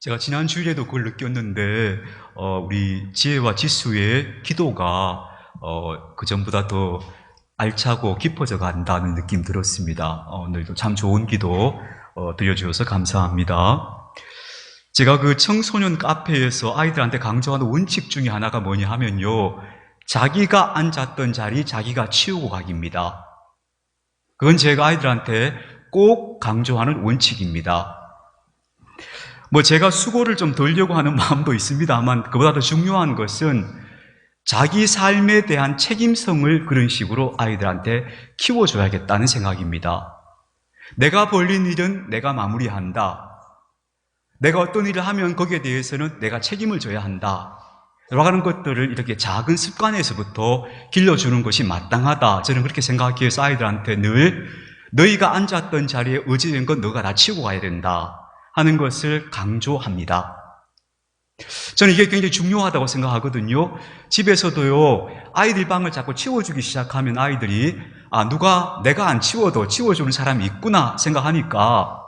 제가 지난 주일에도 그걸 느꼈는데, 우리 지혜와 지수의 기도가, 그전보다 더 알차고 깊어져 간다는 느낌 들었습니다. 오늘도 참 좋은 기도, 들려주셔서 감사합니다. 제가 그 청소년 카페에서 아이들한테 강조하는 원칙 중에 하나가 뭐냐 하면요, 자기가 앉았던 자리 자기가 치우고 가기입니다. 그건 제가 아이들한테 꼭 강조하는 원칙입니다. 제가 수고를 좀 덜려고 하는 마음도 있습니다만, 그보다 더 중요한 것은 자기 삶에 대한 책임성을 그런 식으로 아이들한테 키워줘야겠다는 생각입니다. 내가 벌린 일은 내가 마무리한다. 내가 어떤 일을 하면 거기에 대해서는 내가 책임을 져야 한다. 여러 가지 것들을 이렇게 작은 습관에서부터 길러주는 것이 마땅하다. 저는 그렇게 생각하기 위해서 아이들한테 늘 너희가 앉았던 자리에 의지된 건 너가 다 치우고 가야 된다 하는 것을 강조합니다. 저는 이게 굉장히 중요하다고 생각하거든요. 집에서도요, 아이들 방을 자꾸 치워주기 시작하면 아이들이 내가 안 치워도 치워주는 사람이 있구나 생각하니까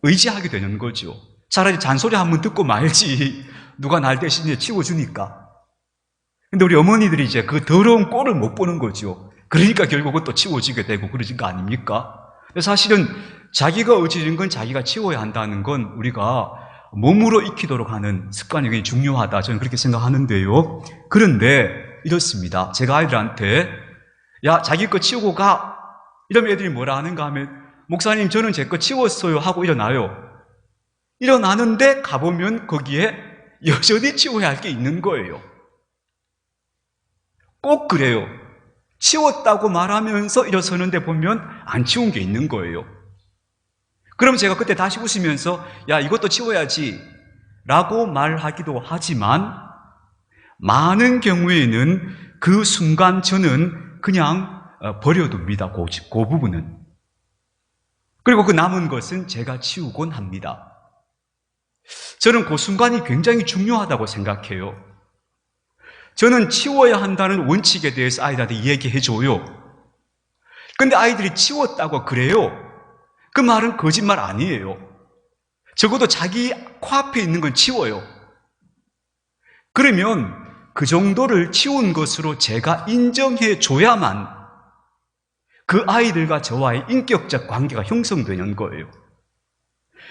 의지하게 되는 거죠. 차라리 잔소리 한번 듣고 말지 누가 날 대신에 치워주니까. 근데 우리 어머니들이 이제 그 더러운 꼴을 못 보는 거죠. 그러니까 결국은 또 치워지게 되고 그러진 거 아닙니까? 사실은 자기가 의지된 건 자기가 치워야 한다는 건 우리가 몸으로 익히도록 하는 습관이 굉장히 중요하다. 저는 그렇게 생각하는데요. 그런데 이렇습니다. 제가 아이들한테 야, 자기 거 치우고 가. 이러면 애들이 뭐라 하는가 하면 목사님, 저는 제 거 치웠어요 하고 일어나요. 일어나는데 가보면 거기에 여전히 치워야 할 게 있는 거예요. 꼭 그래요. 치웠다고 말하면서 일어서는데 보면 안 치운 게 있는 거예요. 그럼 제가 그때 다시 웃으면서 야, 이것도 치워야지 라고 말하기도 하지만 많은 경우에는 그 순간 저는 그냥 버려둡니다. 그 부분은. 그리고 그 남은 것은 제가 치우곤 합니다. 저는 그 순간이 굉장히 중요하다고 생각해요. 저는 치워야 한다는 원칙에 대해서 아이들한테 얘기해줘요. 근데 아이들이 치웠다고 그래요. 그 말은 거짓말 아니에요. 적어도 자기 코앞에 있는 건 치워요. 그러면 그 정도를 치운 것으로 제가 인정해 줘야만 그 아이들과 저와의 인격적 관계가 형성되는 거예요.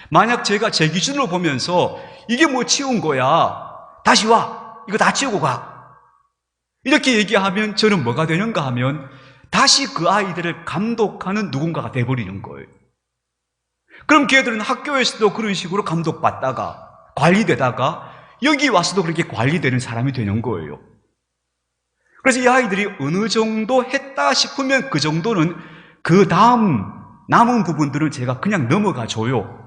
만약 제가 제 기준으로 보면서 이게 뭐 치운 거야, 다시 와, 이거 다 치우고 가, 이렇게 얘기하면 저는 뭐가 되는가 하면 다시 그 아이들을 감독하는 누군가가 돼버리는 거예요. 그럼 걔들은 학교에서도 그런 식으로 감독받다가 관리되다가 여기 와서도 그렇게 관리되는 사람이 되는 거예요. 그래서 이 아이들이 어느 정도 했다 싶으면 그 정도는 그 다음 남은 부분들을 제가 그냥 넘어가 줘요.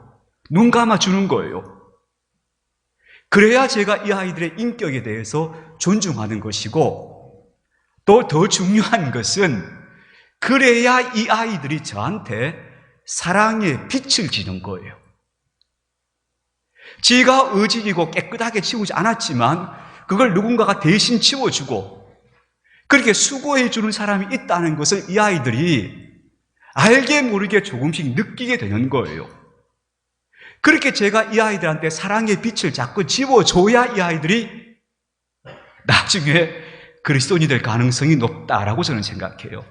눈 감아 주는 거예요. 그래야 제가 이 아이들의 인격에 대해서 존중하는 것이고, 또 더 중요한 것은 그래야 이 아이들이 저한테 사랑의 빛을 지는 거예요. 지가 의지이고 깨끗하게 치우지 않았지만 그걸 누군가가 대신 치워주고 그렇게 수고해 주는 사람이 있다는 것을 이 아이들이 알게 모르게 조금씩 느끼게 되는 거예요. 그렇게 제가 이 아이들한테 사랑의 빛을 자꾸 지워줘야 이 아이들이 나중에 그리스도인이 될 가능성이 높다라고 저는 생각해요.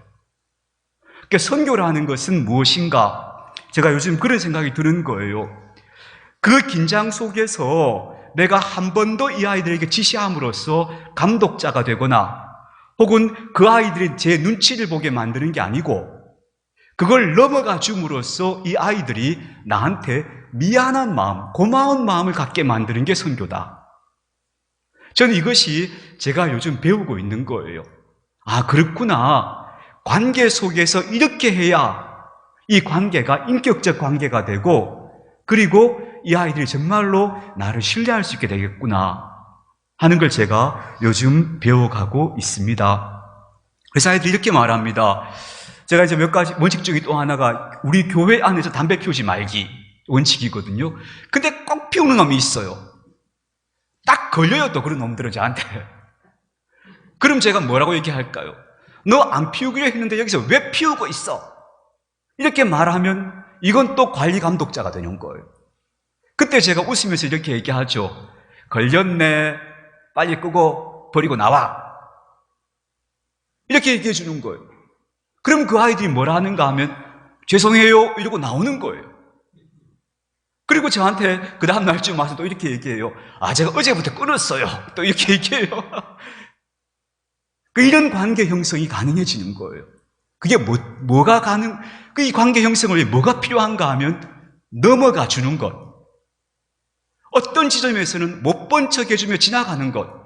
그러니까 선교라는 것은 무엇인가? 제가 요즘 그런 생각이 드는 거예요. 그 긴장 속에서 내가 한 번 더 이 아이들에게 지시함으로써 감독자가 되거나 혹은 그 아이들이 제 눈치를 보게 만드는 게 아니고 그걸 넘어가 줌으로써 이 아이들이 나한테 미안한 마음, 고마운 마음을 갖게 만드는 게 선교다. 저는 이것이 제가 요즘 배우고 있는 거예요. 그렇구나. 관계 속에서 이렇게 해야 이 관계가 인격적 관계가 되고 그리고 이 아이들이 정말로 나를 신뢰할 수 있게 되겠구나 하는 걸 제가 요즘 배워가고 있습니다. 그래서 아이들이 이렇게 말합니다. 제가 이제 몇 가지 원칙 중에 또 하나가 우리 교회 안에서 담배 피우지 말기 원칙이거든요. 근데 꼭 피우는 놈이 있어요. 딱 걸려요, 또 그런 놈들은 저한테. 그럼 제가 뭐라고 얘기할까요? 너 안 피우기로 했는데 여기서 왜 피우고 있어? 이렇게 말하면 이건 또 관리 감독자가 되는 거예요. 그때 제가 웃으면서 이렇게 얘기하죠. 걸렸네. 빨리 끄고 버리고 나와. 이렇게 얘기해 주는 거예요. 그럼 그 아이들이 뭐라 하는가 하면 죄송해요 이러고 나오는 거예요. 그리고 저한테 그 다음 날쯤 와서 또 이렇게 얘기해요. 제가 어제부터 끊었어요. 또 이렇게 얘기해요. 이런 관계 형성이 가능해지는 거예요. 그게 뭐가 이 관계 형성을 위해 뭐가 필요한가 하면 넘어가 주는 것. 어떤 지점에서는 못 본 척 해주며 지나가는 것.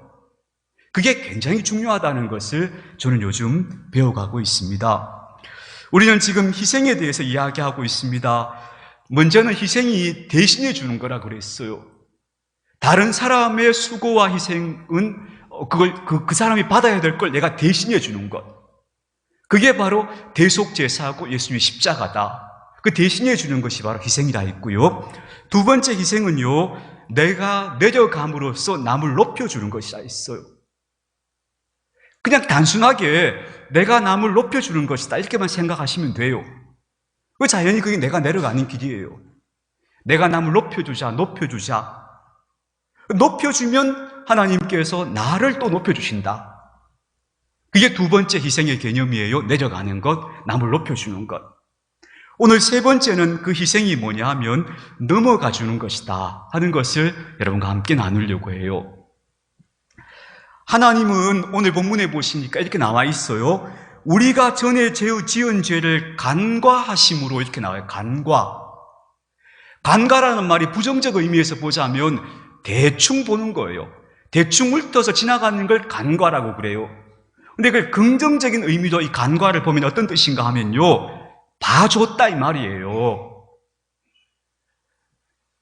그게 굉장히 중요하다는 것을 저는 요즘 배워가고 있습니다. 우리는 지금 희생에 대해서 이야기하고 있습니다. 먼저는 희생이 대신해 주는 거라 그랬어요. 다른 사람의 수고와 희생은 그 사람이 받아야 될 걸 내가 대신해 주는 것. 그게 바로 대속제사하고 예수님의 십자가다. 그 대신해 주는 것이 바로 희생이라 했고요. 두 번째 희생은요, 내가 내려감으로써 남을 높여주는 것이라 했어요. 그냥 단순하게 내가 남을 높여주는 것이다 이렇게만 생각하시면 돼요. 자연히 그게 내가 내려가는 길이에요. 내가 남을 높여주자. 높여주면 하나님께서 나를 또 높여주신다. 그게 두 번째 희생의 개념이에요. 내려가는 것, 남을 높여주는 것. 오늘 세 번째는 그 희생이 뭐냐 하면 넘어가 주는 것이다 하는 것을 여러분과 함께 나누려고 해요. 하나님은 오늘 본문에 보시니까 이렇게 나와 있어요. 우리가 전에 지은 죄를 간과하심으로 이렇게 나와요. 간과라는 말이 부정적 의미에서 보자면 대충 보는 거예요. 대충 훑어서 지나가는 걸 간과라고 그래요. 근데 그 긍정적인 의미도 이 간과를 보면 어떤 뜻인가 하면요, 봐줬다 이 말이에요.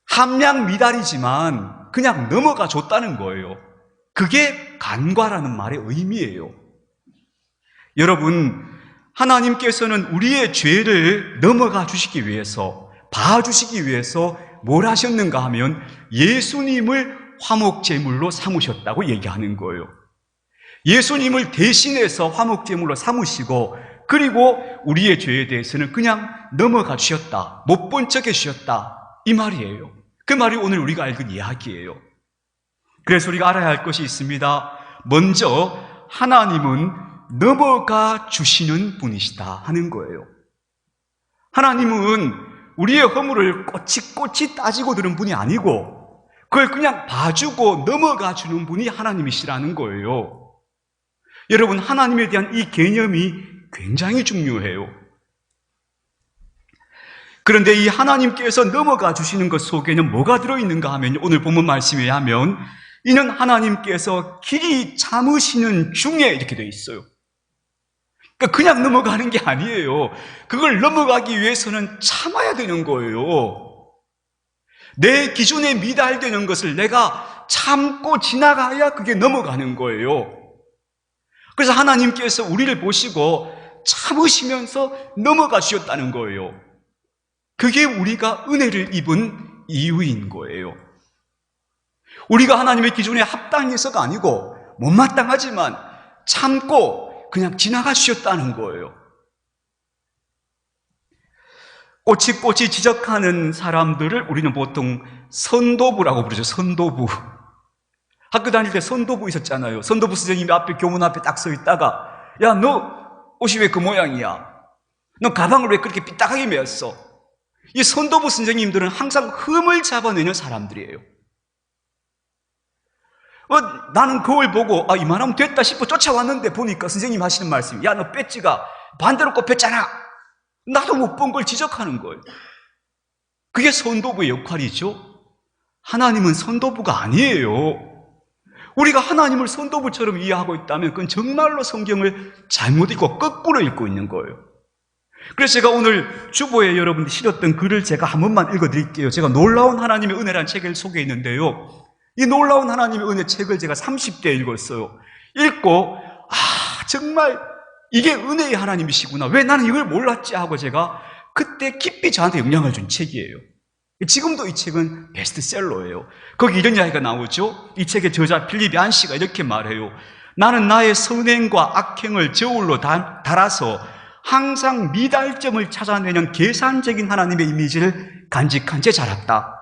함량 미달이지만 그냥 넘어가 줬다는 거예요. 그게 간과라는 말의 의미예요. 여러분, 하나님께서는 우리의 죄를 넘어가 주시기 위해서, 봐주시기 위해서 뭘 하셨는가 하면 예수님을 화목제물로 삼으셨다고 얘기하는 거예요. 예수님을 대신해서 화목제물로 삼으시고, 그리고 우리의 죄에 대해서는 그냥 넘어가 주셨다, 못 본 척 해주셨다 이 말이에요. 그 말이 오늘 우리가 읽은 이야기예요. 그래서 우리가 알아야 할 것이 있습니다. 먼저 하나님은 넘어가 주시는 분이시다 하는 거예요. 하나님은 우리의 허물을 꼬치꼬치 따지고 들은 분이 아니고 그걸 그냥 봐주고 넘어가 주는 분이 하나님이시라는 거예요. 여러분, 하나님에 대한 이 개념이 굉장히 중요해요. 그런데 이 하나님께서 넘어가 주시는 것 속에는 뭐가 들어있는가 하면 오늘 본문 말씀에 하면 이는 하나님께서 길이 참으시는 중에 이렇게 되어 있어요. 그러니까 그냥 넘어가는 게 아니에요. 그걸 넘어가기 위해서는 참아야 되는 거예요. 내 기준에 미달되는 것을 내가 참고 지나가야 그게 넘어가는 거예요. 그래서 하나님께서 우리를 보시고 참으시면서 넘어가 주셨다는 거예요. 그게 우리가 은혜를 입은 이유인 거예요. 우리가 하나님의 기준에 합당해서가 아니고 못마땅하지만 참고 그냥 지나가 주셨다는 거예요. 꼬치꼬치 지적하는 사람들을 우리는 보통 선도부라고 부르죠. 선도부. 학교 다닐 때 선도부 있었잖아요. 선도부 선생님이 앞에 교문 앞에 딱 서 있다가, 야, 너 옷이 왜 그 모양이야? 너 가방을 왜 그렇게 삐딱하게 메었어? 이 선도부 선생님들은 항상 흠을 잡아내는 사람들이에요. 나는 그걸 보고 이만하면 됐다 싶어 쫓아왔는데 보니까 선생님 하시는 말씀이, 야, 너 배지가 반대로 꼽혔잖아. 나도 못 본 걸 지적하는 거예요. 그게 선도부의 역할이죠. 하나님은 선도부가 아니에요. 우리가 하나님을 선도부처럼 이해하고 있다면 그건 정말로 성경을 잘못 읽고 거꾸로 읽고 있는 거예요. 그래서 제가 오늘 주보에 여러분들이 실었던 글을 제가 한 번만 읽어드릴게요. 제가 놀라운 하나님의 은혜라는 책을 소개해 있는데요. 이 놀라운 하나님의 은혜 책을 제가 30대에 읽었어요. 읽고 정말 이게 은혜의 하나님이시구나. 왜 나는 이걸 몰랐지 하고 제가 그때 깊이 저한테 영향을 준 책이에요. 지금도 이 책은 베스트셀러예요. 거기 이런 이야기가 나오죠. 이 책의 저자 필립 얀 씨가 이렇게 말해요. 나는 나의 선행과 악행을 저울로 달아서 항상 미달점을 찾아내는 계산적인 하나님의 이미지를 간직한 채 자랐다.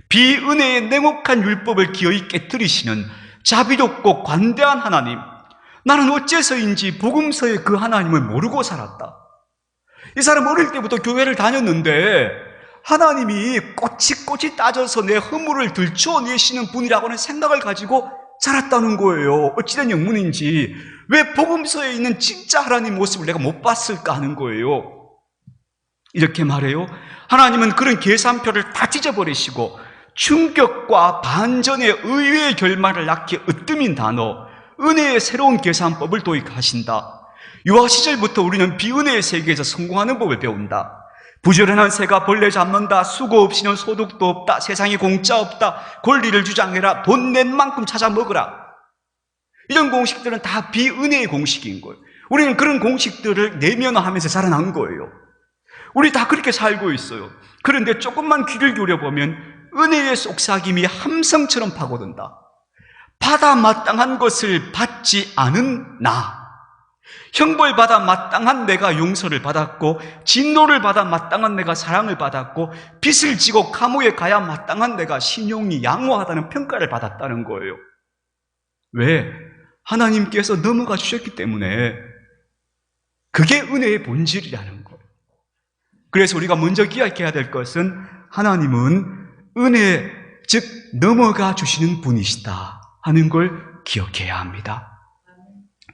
비은혜의 냉혹한 율법을 기어이 깨뜨리시는 자비롭고 관대한 하나님, 나는 어째서인지 복음서의 그 하나님을 모르고 살았다. 이 사람 어릴 때부터 교회를 다녔는데 하나님이 꼬치꼬치 따져서 내 허물을 들춰내시는 분이라고는 생각을 가지고 살았다는 거예요. 어찌된 영문인지 왜 복음서에 있는 진짜 하나님 모습을 내가 못 봤을까 하는 거예요. 이렇게 말해요. 하나님은 그런 계산표를 다 찢어버리시고 충격과 반전의 의외의 결말을 낳기에 으뜸인 단어, 은혜의 새로운 계산법을 도입하신다. 유아 시절부터 우리는 비은혜의 세계에서 성공하는 법을 배운다. 부지런한 새가 벌레 잡는다. 수고 없이는 소득도 없다. 세상에 공짜 없다. 권리를 주장해라. 돈 낸 만큼 찾아 먹으라. 이런 공식들은 다 비은혜의 공식인 거예요. 우리는 그런 공식들을 내면화하면서 자라난 거예요. 우리 다 그렇게 살고 있어요. 그런데 조금만 귀를 기울여보면 은혜의 속삭임이 함성처럼 파고든다. 받아 마땅한 것을 받지 않은 나, 형벌받아 마땅한 내가 용서를 받았고, 진노를 받아 마땅한 내가 사랑을 받았고, 빚을 지고 감옥에 가야 마땅한 내가 신용이 양호하다는 평가를 받았다는 거예요. 왜? 하나님께서 넘어가 주셨기 때문에. 그게 은혜의 본질이라는 거예요. 그래서 우리가 먼저 기억해야 될 것은 하나님은 은혜, 즉 넘어가 주시는 분이시다 하는 걸 기억해야 합니다.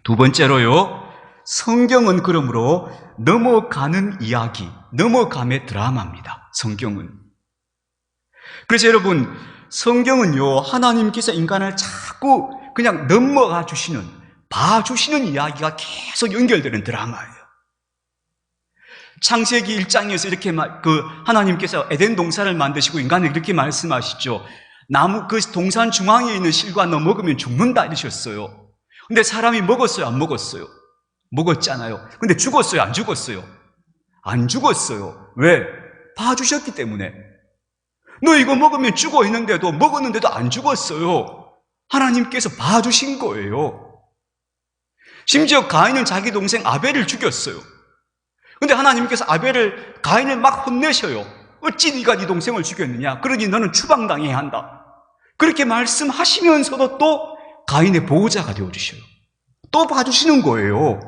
두 번째로요, 성경은 그러므로 넘어가는 이야기, 넘어감의 드라마입니다. 성경은. 그래서 여러분, 성경은요, 하나님께서 인간을 자꾸 그냥 넘어가 주시는, 봐주시는 이야기가 계속 연결되는 드라마예요. 창세기 1장에서 이렇게 하나님께서 에덴 동산을 만드시고 인간을 이렇게 말씀하시죠. 나무 그 동산 중앙에 있는 실과 너 먹으면 죽는다 이러셨어요. 근데 사람이 먹었어요, 안 먹었어요? 먹었잖아요. 근데 죽었어요, 안 죽었어요? 안 죽었어요. 왜? 봐주셨기 때문에. 너 이거 먹으면 죽어 있는데도, 먹었는데도 안 죽었어요. 하나님께서 봐주신 거예요. 심지어 가인은 자기 동생 아벨을 죽였어요. 근데 하나님께서 가인을 막 혼내셔요. 어찌 네가 네 동생을 죽였느냐? 그러니 너는 추방당해야 한다. 그렇게 말씀하시면서도 또 가인의 보호자가 되어주셔요. 또 봐주시는 거예요.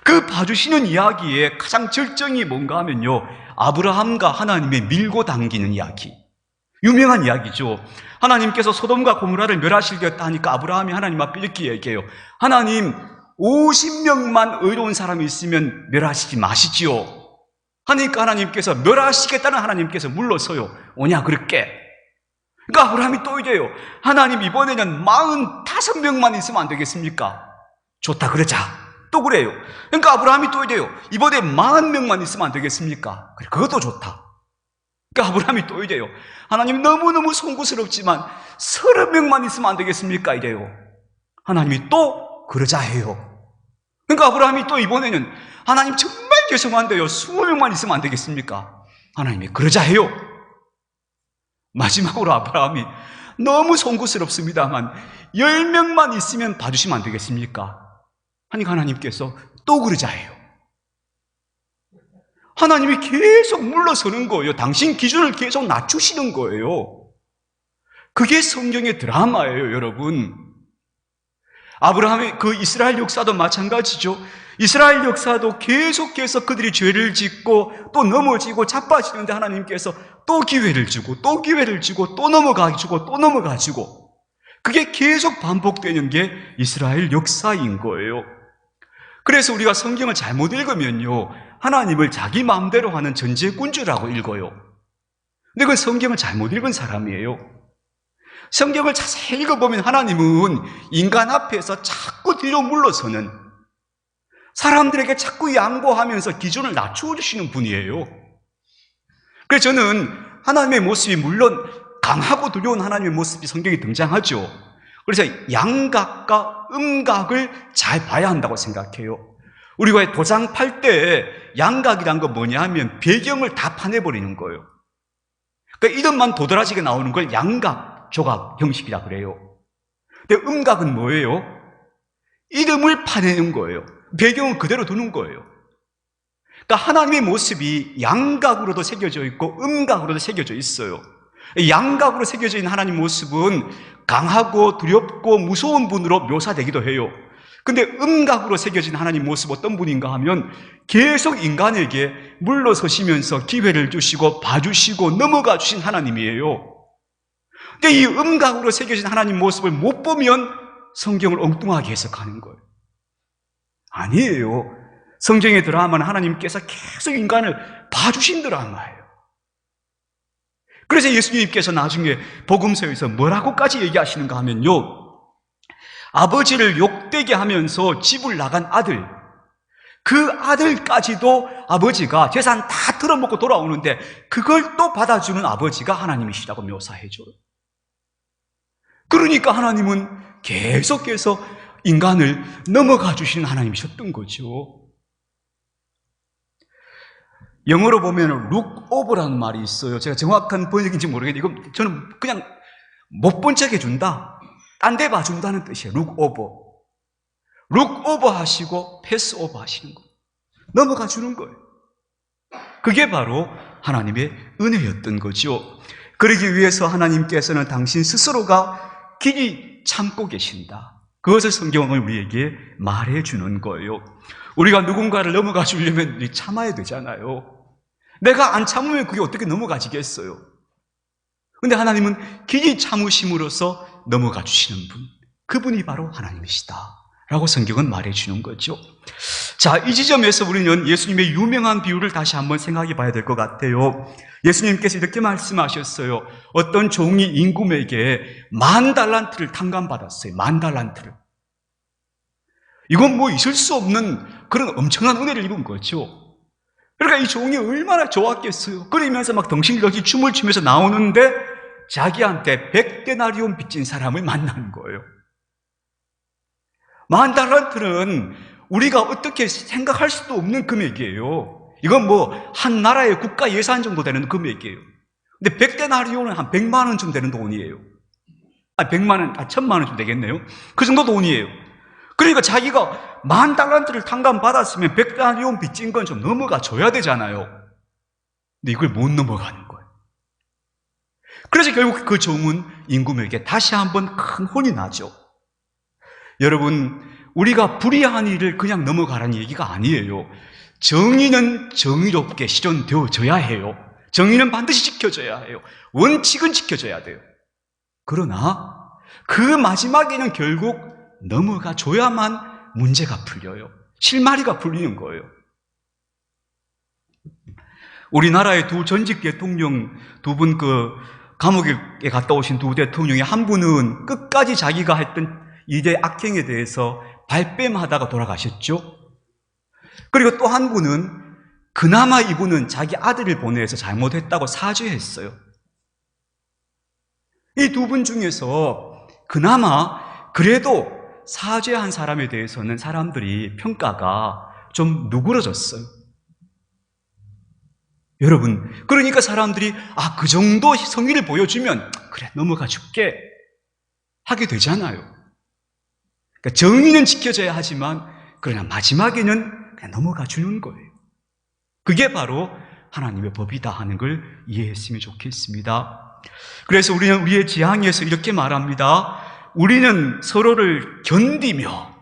그 봐주시는 이야기의 가장 절정이 뭔가 하면요, 아브라함과 하나님의 밀고 당기는 이야기. 유명한 이야기죠. 하나님께서 소돔과 고모라를 멸하시겠다 하니까 아브라함이 하나님 앞에 이렇게 얘기해요. 하나님, 50명만 의로운 사람이 있으면 멸하시지 마시지요. 하니까 하나님께서 멸하시겠다는 하나님께서 물러서요. 오냐 그렇게. 그러니까 아브라함이 또 이래요. 하나님, 이번에는 45명만 있으면 안 되겠습니까? 좋다 그러자. 또 그래요. 그러니까 아브라함이 또 이래요. 이번에 40명만 있으면 안 되겠습니까? 그래, 그것도 좋다. 그러니까 아브라함이 또 이래요. 하나님, 너무너무 송구스럽지만 30명만 있으면 안 되겠습니까? 이래요. 하나님이 또 그러자 해요. 그러니까 아브라함이 또 이번에는 하나님 정말 죄송한데요, 20명만 있으면 안 되겠습니까? 하나님이 그러자 해요. 마지막으로 아브라함이 너무 송구스럽습니다만 10명만 있으면 봐주시면 안 되겠습니까? 하니까 하나님께서 또 그러자 해요. 하나님이 계속 물러서는 거예요. 당신 기준을 계속 낮추시는 거예요. 그게 성경의 드라마예요, 여러분. 아브라함의 그 이스라엘 역사도 마찬가지죠. 이스라엘 역사도 계속해서 그들이 죄를 짓고 또 넘어지고 자빠지는데 하나님께서 또 기회를 주고 또 기회를 주고 또 넘어가지고 또 넘어가지고, 그게 계속 반복되는 게 이스라엘 역사인 거예요. 그래서 우리가 성경을 잘못 읽으면요, 하나님을 자기 마음대로 하는 전제군주라고 읽어요. 근데 그건 성경을 잘못 읽은 사람이에요. 성경을 자세히 읽어보면 하나님은 인간 앞에서 자꾸 뒤로 물러서는, 사람들에게 자꾸 양보하면서 기준을 낮춰주시는 분이에요. 그래서 저는 하나님의 모습이, 물론 강하고 두려운 하나님의 모습이 성경에 등장하죠. 그래서 양각과 음각을 잘 봐야 한다고 생각해요. 우리가 도장 팔 때 양각이란 건 뭐냐 하면 배경을 다 파내버리는 거예요. 그러니까 이름만 도드라지게 나오는 걸 양각 조각 형식이라 그래요. 근데 음각은 뭐예요? 이름을 파내는 거예요. 배경은 그대로 두는 거예요. 그러니까 하나님의 모습이 양각으로도 새겨져 있고 음각으로도 새겨져 있어요. 양각으로 새겨져 있는 하나님 모습은 강하고 두렵고 무서운 분으로 묘사되기도 해요. 근데 음각으로 새겨진 하나님 모습 어떤 분인가 하면 계속 인간에게 물러서시면서 기회를 주시고 봐주시고 넘어가 주신 하나님이에요. 근데 이 음각으로 새겨진 하나님 모습을 못 보면 성경을 엉뚱하게 해석하는 거예요. 아니에요. 성경의 드라마는 하나님께서 계속 인간을 봐주신 드라마예요. 그래서 예수님께서 나중에 복음서에서 뭐라고까지 얘기하시는가 하면요, 아버지를 욕되게 하면서 집을 나간 아들, 그 아들까지도 아버지가 재산 다 털어먹고 돌아오는데 그걸 또 받아주는 아버지가 하나님이시라고 묘사해줘요. 그러니까 하나님은 계속해서 인간을 넘어가 주시는 하나님이셨던 거죠. 영어로 보면 look over라는 말이 있어요. 제가 정확한 번역인지 모르겠는데 이거 저는 그냥 못 본 척 해준다, 딴 데 봐준다는 뜻이에요. look over. look over 하시고 pass over 하시는 거예요. 넘어가 주는 거예요. 그게 바로 하나님의 은혜였던 거죠. 그러기 위해서 하나님께서는 당신 스스로가 길이 참고 계신다, 그것을 성경은 우리에게 말해주는 거예요. 우리가 누군가를 넘어가 주려면 참아야 되잖아요. 내가 안 참으면 그게 어떻게 넘어가지겠어요? 근데 하나님은 길이 참으심으로써 넘어가 주시는 분, 그분이 바로 하나님이시다 라고 성경은 말해주는 거죠. 자, 이 지점에서 우리는 예수님의 유명한 비유를 다시 한번 생각해 봐야 될 것 같아요. 예수님께서 이렇게 말씀하셨어요. 어떤 종이 임금에게 10,000달란트를 탕감받았어요. 10,000달란트를. 이건 뭐 있을 수 없는 그런 엄청난 은혜를 입은 거죠. 그러니까 이 종이 얼마나 좋았겠어요. 그러면서 막 덩실덩실 춤을 추면서 나오는데 자기한테 100데나리온 빚진 사람을 만나는 거예요. 10,000달란트는 우리가 어떻게 생각할 수도 없는 금액이에요. 이건 뭐 한 나라의 국가 예산 정도 되는 금액이에요. 근데 100데나리온은 한 100만 원쯤 되는 돈이에요. 100만 원, 1000만 원쯤 되겠네요. 그 정도 돈이에요. 그러니까 자기가 10,000달란트를 탕감받았으면 100데나리온 빚진 건 좀 넘어가 줘야 되잖아요. 근데 이걸 못 넘어가는 거예요. 그래서 결국 그 종은 임금에게 다시 한번 큰 혼이 나죠. 여러분, 우리가 불의한 일을 그냥 넘어가라는 얘기가 아니에요. 정의는 정의롭게 실현되어져야 해요. 정의는 반드시 지켜져야 해요. 원칙은 지켜져야 돼요. 그러나 그 마지막에는 결국 넘어가 줘야만 문제가 풀려요. 실마리가 풀리는 거예요. 우리나라의 두 전직 대통령 두 분, 감옥에 갔다 오신 두 대통령의 한 분은 끝까지 자기가 했던 일의 악행에 대해서 발뺌하다가 돌아가셨죠. 그리고 또 한 분은 그나마 이분은 자기 아들을 보내서 잘못했다고 사죄했어요. 이 두 분 중에서 그나마 그래도 사죄한 사람에 대해서는 사람들이 평가가 좀 누그러졌어요. 여러분, 그러니까 사람들이 그 정도 성의를 보여주면 그래 넘어가 줄게 하게 되잖아요. 그러니까 정의는 지켜져야 하지만 그러나 마지막에는 그냥 넘어가 주는 거예요. 그게 바로 하나님의 법이다 하는 걸 이해했으면 좋겠습니다. 그래서 우리는 우리의 지향에서 이렇게 말합니다. 우리는 서로를 견디며,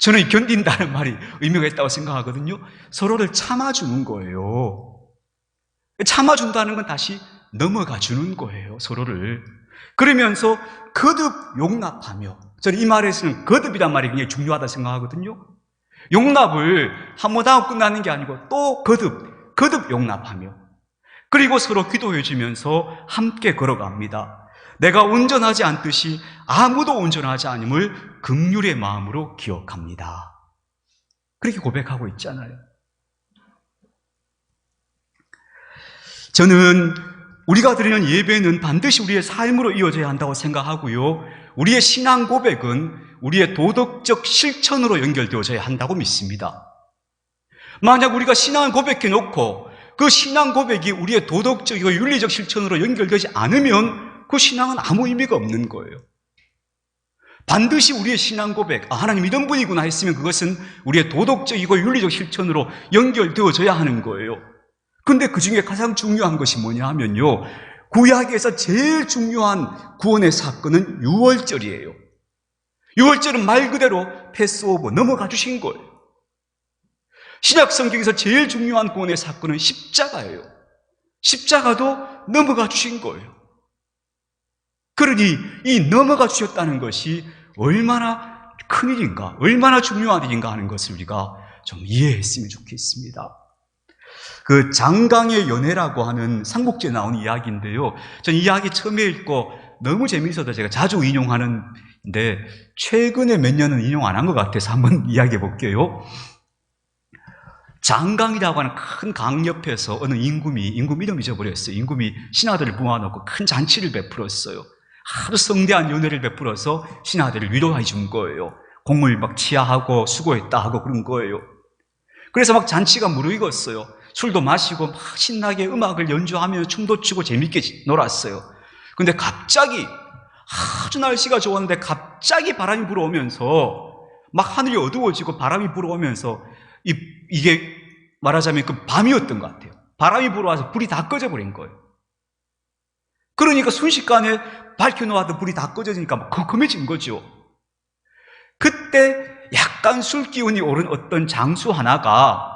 저는 이 견딘다는 말이 의미가 있다고 생각하거든요. 서로를 참아주는 거예요. 참아준다는 건 다시 넘어가 주는 거예요, 서로를. 그러면서 거듭 용납하며, 저는 이 말에서는 거듭이란 말이 굉장히 중요하다 생각하거든요. 용납을 한 번 하고 끝나는 게 아니고 또 거듭 용납하며, 그리고 서로 기도해주면서 함께 걸어갑니다. 내가 온전하지 않듯이 아무도 온전하지 않음을 긍휼의 마음으로 기억합니다. 그렇게 고백하고 있잖아요. 저는 우리가 드리는 예배는 반드시 우리의 삶으로 이어져야 한다고 생각하고요. 우리의 신앙 고백은 우리의 도덕적 실천으로 연결되어져야 한다고 믿습니다. 만약 우리가 신앙을 고백해놓고 그 신앙 고백이 우리의 도덕적이고 윤리적 실천으로 연결되지 않으면 그 신앙은 아무 의미가 없는 거예요. 반드시 우리의 신앙 고백, 하나님 이런 분이구나 했으면 그것은 우리의 도덕적이고 윤리적 실천으로 연결되어져야 하는 거예요. 근데 그 중에 가장 중요한 것이 뭐냐 하면요, 구약에서 제일 중요한 구원의 사건은 유월절이에요. 유월절은 말 그대로 패스오버, 넘어가 주신 거예요. 신약 성경에서 제일 중요한 구원의 사건은 십자가예요. 십자가도 넘어가 주신 거예요. 그러니 이 넘어가 주셨다는 것이 얼마나 큰일인가, 얼마나 중요한 일인가 하는 것을 우리가 좀 이해했으면 좋겠습니다. 그 장강의 연애라고 하는 삼국지에 나오는 이야기인데요. 전 이 이야기 처음에 읽고 너무 재미있어서 제가 자주 인용하는데 최근에 몇 년은 인용 안 한 것 같아서 한번 이야기해 볼게요. 장강이라고 하는 큰 강 옆에서 어느 임금 이름 잊어버렸어요. 임금이 신하들을 모아놓고 큰 잔치를 베풀었어요. 아주 성대한 연회를 베풀어서 신하들을 위로해 준 거예요. 공을 막 치하하고 수고했다 하고 그런 거예요. 그래서 막 잔치가 무르익었어요. 술도 마시고 막 신나게 음악을 연주하며 춤도 추고 재밌게 놀았어요. 근데 갑자기 아주 날씨가 좋았는데 갑자기 바람이 불어오면서 막 하늘이 어두워지고 바람이 불어오면서 이게 말하자면 그 밤이었던 것 같아요. 바람이 불어와서 불이 다 꺼져버린 거예요. 그러니까 순식간에 밝혀놓았던 불이 다 꺼져지니까 막 컴컴해진 거죠. 그때 약간 술 기운이 오른 어떤 장수 하나가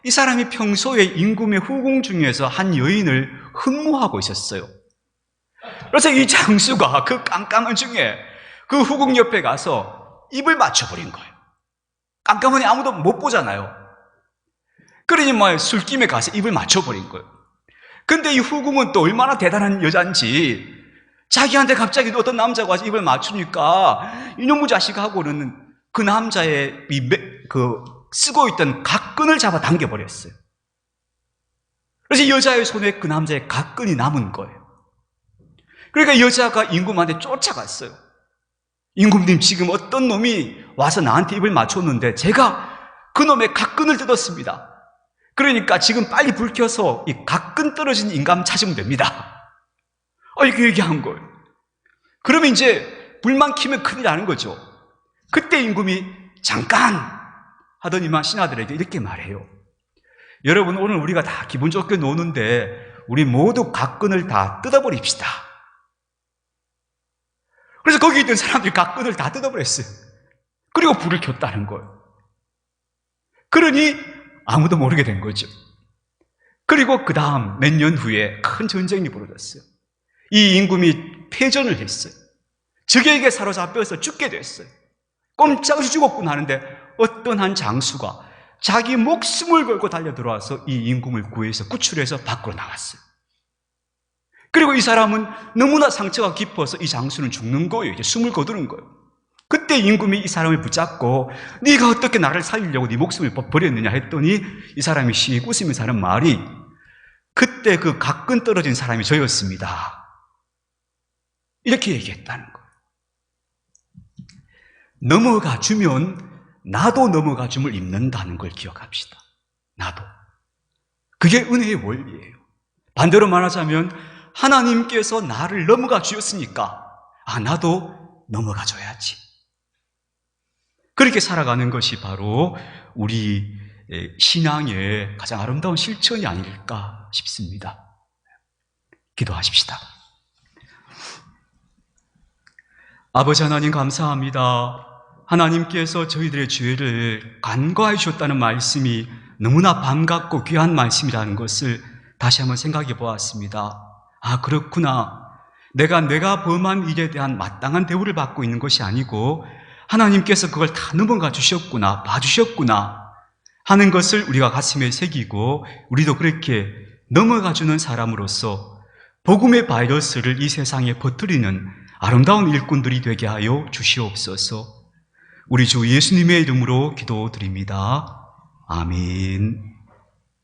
이 사람이 평소에 임금의 후궁 중에서 한 여인을 흠모하고 있었어요. 그래서 이 장수가 그 깜깜한 중에 그 후궁 옆에 가서 입을 맞춰버린 거예요. 깜깜하니 아무도 못 보잖아요. 그러니 뭐 술김에 가서 입을 맞춰버린 거예요. 근데 이 후궁은 또 얼마나 대단한 여잔지 자기한테 갑자기 어떤 남자가 와서 입을 맞추니까 이놈의 자식하고는 그 남자의 쓰고 있던 각끈을 잡아 당겨버렸어요. 그래서 이 여자의 손에 그 남자의 각끈이 남은 거예요. 그러니까 여자가 임금한테 쫓아갔어요. 임금님, 지금 어떤 놈이 와서 나한테 입을 맞췄는데 제가 그 놈의 각끈을 뜯었습니다. 그러니까 지금 빨리 불 켜서 이 각끈 떨어진 인감 찾으면 됩니다. 이렇게 얘기한 거예요. 그러면 이제 불만 켜면 큰일 나는 거죠. 그때 임금이 잠깐 하더니만 신하들에게 이렇게 말해요. 여러분, 오늘 우리가 다 기분 좋게 노는데 우리 모두 각끈을 다 뜯어버립시다. 그래서 거기 있던 사람들이 각끈을 다 뜯어버렸어요. 그리고 불을 켰다는 거예요. 그러니 아무도 모르게 된 거죠. 그리고 그 다음 몇 년 후에 큰 전쟁이 벌어졌어요. 이 임금이 패전을 했어요. 적에게 사로잡혀서 죽게 됐어요. 꼼짝없이 죽었구나 하는데 어떤 한 장수가 자기 목숨을 걸고 달려들어와서 이 임금을 구해서 구출해서 밖으로 나왔어요. 그리고 이 사람은 너무나 상처가 깊어서 이 장수는 죽는 거예요. 이제 숨을 거두는 거예요. 그때 임금이 이 사람을 붙잡고 네가 어떻게 나를 살리려고 네 목숨을 버렸느냐 했더니 이 사람이 씩 웃으면서 하는 말이 그때 그 각근 떨어진 사람이 저였습니다. 이렇게 얘기했다는 거예요. 넘어가 주면 나도 넘어가 줌을 입는다는 걸 기억합시다. 나도. 그게 은혜의 원리예요. 반대로 말하자면 하나님께서 나를 넘어가 주셨으니까 나도 넘어가 줘야지. 그렇게 살아가는 것이 바로 우리 신앙의 가장 아름다운 실천이 아닐까 싶습니다. 기도하십시다. 아버지 하나님, 감사합니다. 하나님께서 저희들의 죄를 간과해 주셨다는 말씀이 너무나 반갑고 귀한 말씀이라는 것을 다시 한번 생각해 보았습니다. 그렇구나. 내가 범한 일에 대한 마땅한 대우를 받고 있는 것이 아니고 하나님께서 그걸 다 넘어가 주셨구나, 봐주셨구나 하는 것을 우리가 가슴에 새기고 우리도 그렇게 넘어가 주는 사람으로서 복음의 바이러스를 이 세상에 퍼뜨리는 아름다운 일꾼들이 되게 하여 주시옵소서. 우리 주 예수님의 이름으로 기도드립니다. 아멘.